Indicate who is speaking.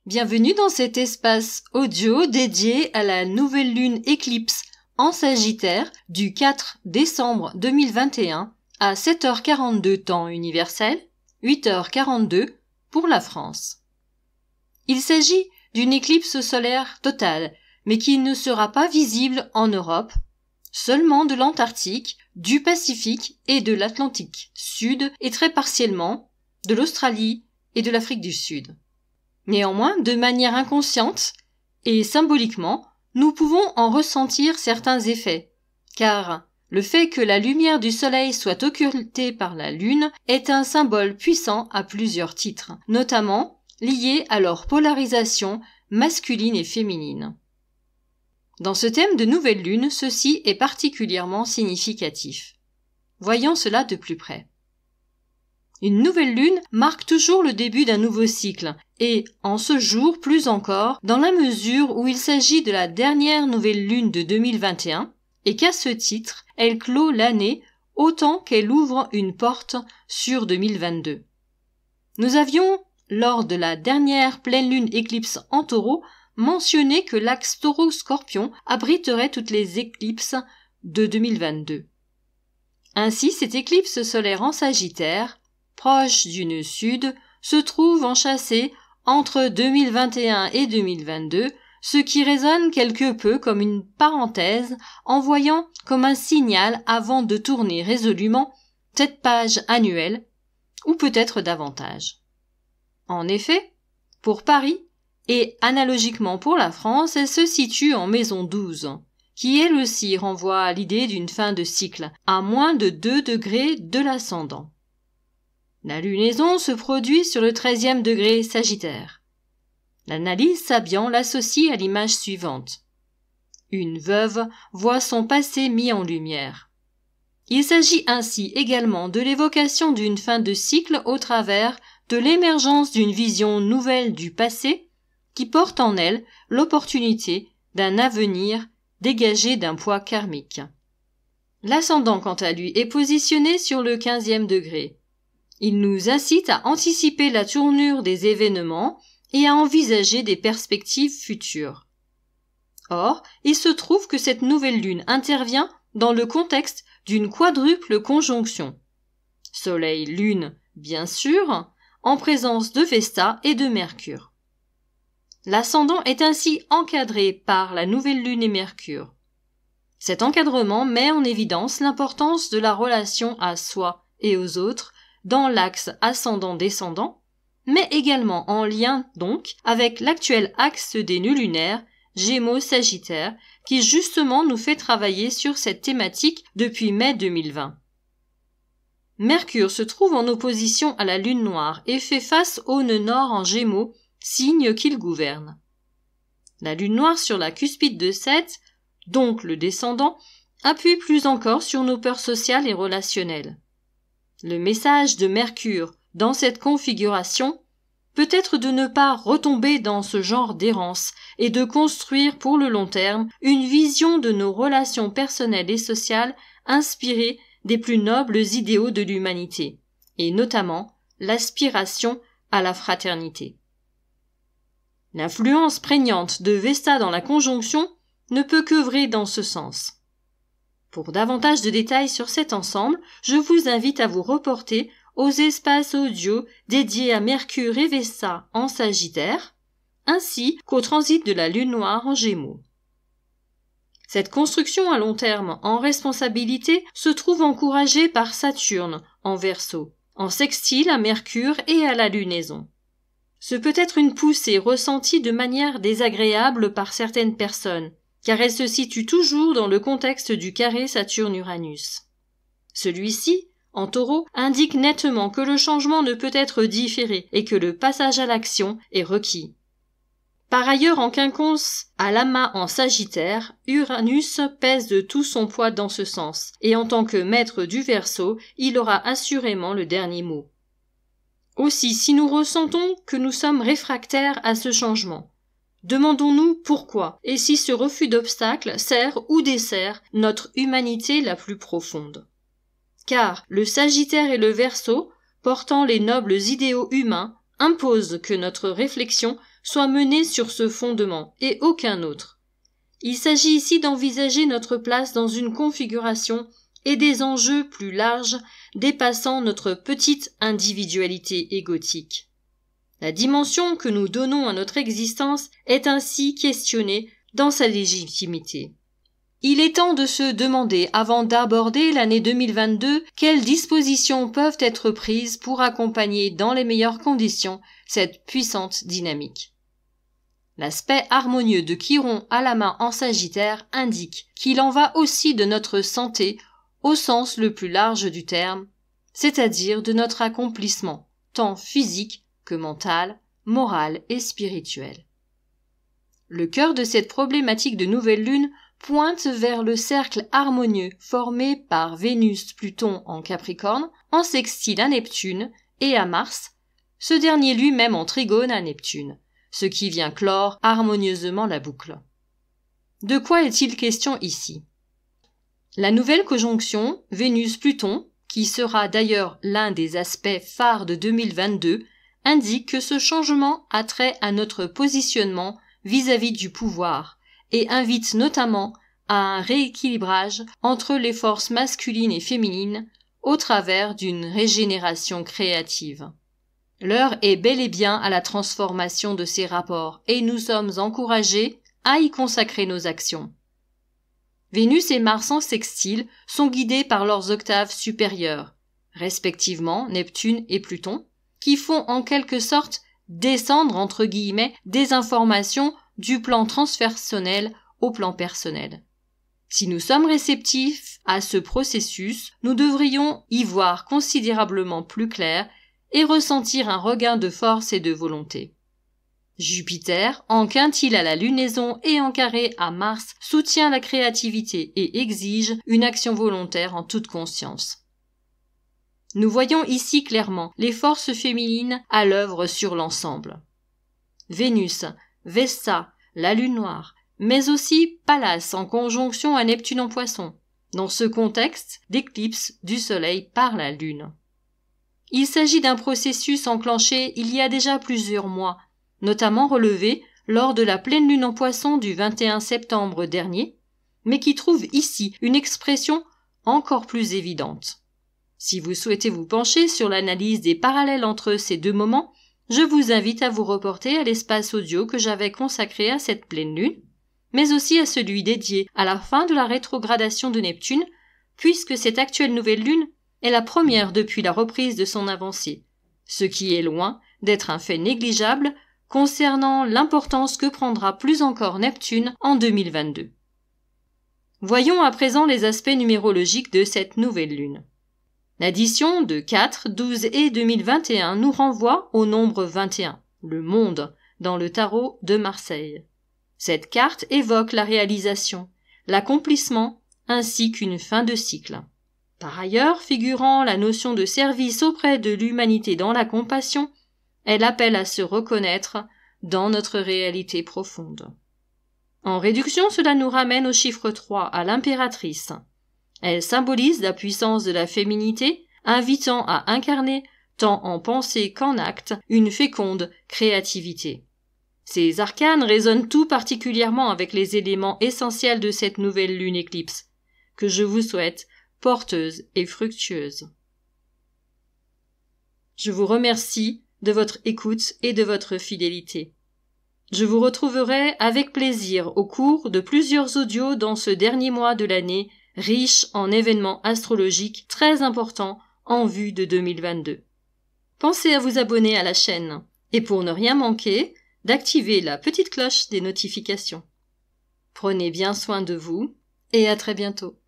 Speaker 1: Bienvenue dans cet espace audio dédié à la nouvelle lune éclipse en Sagittaire du 4 décembre 2021 à 7h42 temps universel, 8h42 pour la France. Il s'agit d'une éclipse solaire totale, mais qui ne sera pas visible en Europe, seulement de l'Antarctique, du Pacifique et de l'Atlantique Sud et très partiellement de l'Australie et de l'Afrique du Sud. Néanmoins, de manière inconsciente et symboliquement, nous pouvons en ressentir certains effets, car le fait que la lumière du soleil soit occultée par la lune est un symbole puissant à plusieurs titres, notamment lié à leur polarisation masculine et féminine. Dans ce thème de nouvelle lune, ceci est particulièrement significatif. Voyons cela de plus près. Une nouvelle lune marque toujours le début d'un nouveau cycle, et en ce jour plus encore, dans la mesure où il s'agit de la dernière nouvelle lune de 2021, et qu'à ce titre, elle clôt l'année autant qu'elle ouvre une porte sur 2022. Nous avions, lors de la dernière pleine lune éclipse en Taureau, mentionné que l'axe Taureau-Scorpion abriterait toutes les éclipses de 2022. Ainsi, cette éclipse solaire en Sagittaire, proche du nœud sud, se trouve enchâssée entre 2021 et 2022, ce qui résonne quelque peu comme une parenthèse, envoyant comme un signal avant de tourner résolument cette page annuelle, ou peut-être davantage. En effet, pour Paris, et analogiquement pour la France, elle se situe en maison 12, qui elle aussi renvoie à l'idée d'une fin de cycle, à moins de 2 degrés de l'ascendant. La lunaison se produit sur le 13e degré Sagittaire. L'analyse Sabian l'associe à l'image suivante. Une veuve voit son passé mis en lumière. Il s'agit ainsi également de l'évocation d'une fin de cycle au travers de l'émergence d'une vision nouvelle du passé qui porte en elle l'opportunité d'un avenir dégagé d'un poids karmique. L'ascendant, quant à lui, est positionné sur le 15e degré. Il nous incite à anticiper la tournure des événements et à envisager des perspectives futures. Or, il se trouve que cette nouvelle lune intervient dans le contexte d'une quadruple conjonction. Soleil-Lune, bien sûr, en présence de Vesta et de Mercure. L'ascendant est ainsi encadré par la nouvelle lune et Mercure. Cet encadrement met en évidence l'importance de la relation à soi et aux autres dans l'axe ascendant-descendant, mais également en lien donc avec l'actuel axe des nœuds lunaires Gémeaux-Sagittaire qui justement nous fait travailler sur cette thématique depuis mai 2020. Mercure se trouve en opposition à la lune noire et fait face au nœud nord en Gémeaux, signe qu'il gouverne. La lune noire sur la cuspide de Seth, donc le descendant, appuie plus encore sur nos peurs sociales et relationnelles. Le message de Mercure dans cette configuration peut être de ne pas retomber dans ce genre d'errance et de construire pour le long terme une vision de nos relations personnelles et sociales inspirée des plus nobles idéaux de l'humanité, et notamment l'aspiration à la fraternité. L'influence prégnante de Vesta dans la conjonction ne peut qu'œuvrer dans ce sens. Pour davantage de détails sur cet ensemble, je vous invite à vous reporter aux espaces audio dédiés à Mercure et Vesta en Sagittaire, ainsi qu'au transit de la Lune noire en Gémeaux. Cette construction à long terme en responsabilité se trouve encouragée par Saturne en Verseau, en sextile à Mercure et à la lunaison. Ce peut être une poussée ressentie de manière désagréable par certaines personnes, car elle se situe toujours dans le contexte du carré Saturne-Uranus. Celui-ci, en Taureau, indique nettement que le changement ne peut être différé et que le passage à l'action est requis. Par ailleurs, en quinconce à l'amas en Sagittaire, Uranus pèse de tout son poids dans ce sens, et en tant que maître du Verseau, il aura assurément le dernier mot. Aussi, si nous ressentons que nous sommes réfractaires à ce changement, demandons-nous pourquoi, et si ce refus d'obstacle sert ou dessert notre humanité la plus profonde. Car le Sagittaire et le Verseau, portant les nobles idéaux humains, impose que notre réflexion soit menée sur ce fondement et aucun autre. Il s'agit ici d'envisager notre place dans une configuration et des enjeux plus larges dépassant notre petite individualité égotique. La dimension que nous donnons à notre existence est ainsi questionnée dans sa légitimité. Il est temps de se demander, avant d'aborder l'année 2022, quelles dispositions peuvent être prises pour accompagner dans les meilleures conditions cette puissante dynamique. L'aspect harmonieux de Chiron à la main en Sagittaire indique qu'il en va aussi de notre santé au sens le plus large du terme, c'est-à-dire de notre accomplissement, tant physique que mental, moral et spirituel. Le cœur de cette problématique de nouvelle lune pointe vers le cercle harmonieux formé par Vénus-Pluton en Capricorne, en sextile à Neptune et à Mars, ce dernier lui-même en trigone à Neptune, ce qui vient clore harmonieusement la boucle. De quoi est-il question ici? La nouvelle conjonction Vénus-Pluton, qui sera d'ailleurs l'un des aspects phares de 2022, indique que ce changement a trait à notre positionnement vis-à-vis du pouvoir et invite notamment à un rééquilibrage entre les forces masculines et féminines au travers d'une régénération créative. L'heure est bel et bien à la transformation de ces rapports et nous sommes encouragés à y consacrer nos actions. Vénus et Mars en sextile sont guidés par leurs octaves supérieures, respectivement Neptune et Pluton, qui font en quelque sorte descendre entre guillemets des informations du plan transpersonnel au plan personnel. Si nous sommes réceptifs à ce processus, nous devrions y voir considérablement plus clair et ressentir un regain de force et de volonté. Jupiter, en quintile à la lunaison et en carré à Mars, soutient la créativité et exige une action volontaire en toute conscience. Nous voyons ici clairement les forces féminines à l'œuvre sur l'ensemble. Vénus, Vesta, la Lune noire, mais aussi Pallas en conjonction à Neptune en Poisson, dans ce contexte d'éclipse du Soleil par la Lune. Il s'agit d'un processus enclenché il y a déjà plusieurs mois, notamment relevé lors de la pleine lune en Poisson du 21 septembre dernier, mais qui trouve ici une expression encore plus évidente. Si vous souhaitez vous pencher sur l'analyse des parallèles entre ces deux moments, je vous invite à vous reporter à l'espace audio que j'avais consacré à cette pleine lune, mais aussi à celui dédié à la fin de la rétrogradation de Neptune, puisque cette actuelle nouvelle lune est la première depuis la reprise de son avancée, ce qui est loin d'être un fait négligeable concernant l'importance que prendra plus encore Neptune en 2022. Voyons à présent les aspects numérologiques de cette nouvelle lune. L'addition de 4, 12 et 2021 nous renvoie au nombre 21, le monde, dans le tarot de Marseille. Cette carte évoque la réalisation, l'accomplissement ainsi qu'une fin de cycle. Par ailleurs, figurant la notion de service auprès de l'humanité dans la compassion, elle appelle à se reconnaître dans notre réalité profonde. En réduction, cela nous ramène au chiffre 3, à l'impératrice. Elle symbolise la puissance de la féminité, invitant à incarner, tant en pensée qu'en acte, une féconde créativité. Ces arcanes résonnent tout particulièrement avec les éléments essentiels de cette nouvelle lune éclipse, que je vous souhaite porteuse et fructueuse. Je vous remercie de votre écoute et de votre fidélité. Je vous retrouverai avec plaisir au cours de plusieurs audios dans ce dernier mois de l'année, riche en événements astrologiques très importants en vue de 2022. Pensez à vous abonner à la chaîne et pour ne rien manquer, d'activer la petite cloche des notifications. Prenez bien soin de vous et à très bientôt.